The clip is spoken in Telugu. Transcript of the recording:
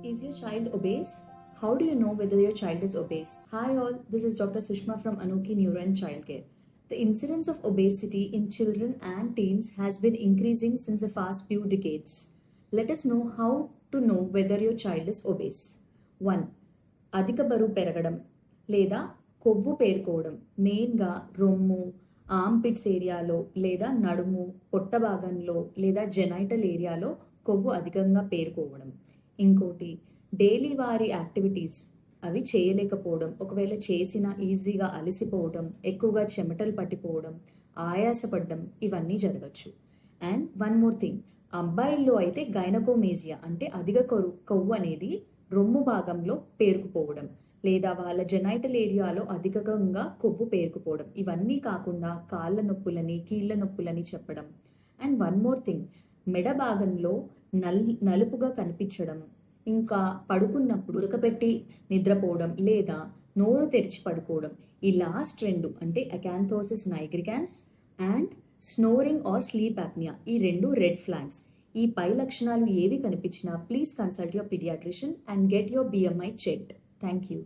Is your child obese? How do you know whether your child is obese? Hi all, this is Dr. Sushma from Anoki Neuro and Childcare. The incidence of obesity in children and teens has been increasing since the past few decades. Let us know how to know whether your child is obese. 1. అధిక బరువు పెరగడం లేదా కొవ్వు పేరుకోవడం, మెయిన్గా రొమ్ము, ఆర్మ్పిట్స్ ఏరియాలో లేదా నడుము, పొట్ట భాగంలో లేదా జెనైటల్ ఏరియాలో కొవ్వు అధికంగా పేరుకోవడం. ఇంకోటి డైలీ వారి యాక్టివిటీస్ అవి చేయలేకపోవడం, ఒకవేళ చేసినా ఈజీగా అలసిపోవడం, ఎక్కువగా చెమటలు పట్టిపోవడం, ఆయాసపడడం, ఇవన్నీ జరగచ్చు. అండ్ వన్ మోర్ థింగ్, అబ్బాయిల్లో అయితే గైనకోమేజియా అంటే అధిక కొవ్వు అనేది రొమ్ము భాగంలో పేరుకుపోవడం లేదా వాళ్ళ జెనైటల్ ఏరియాలో అధికంగా కొవ్వు పేరుకుపోవడం, ఇవన్నీ కాకుండా కాళ్ళ నొప్పులని, కీళ్ళ నొప్పులని చెప్పడం. అండ్ వన్ మోర్ థింగ్, మెడ భాగంలో నలుపుగా కనిపించడం, ఇంకా పడుకున్నప్పుడు ఉరకపెట్టి నిద్రపోవడం లేదా నోరు తెరిచి పడుకోవడం. ఈ లాస్ట్ రెండు అంటే acanthosis nigricans and snoring or sleep apnoea, ఈ రెండు రెడ్ ఫ్లాగ్స్. ఈ పై లక్షణాలు ఏవి కనిపించినా please consult your paediatrician and get your BMI checked. Thank you.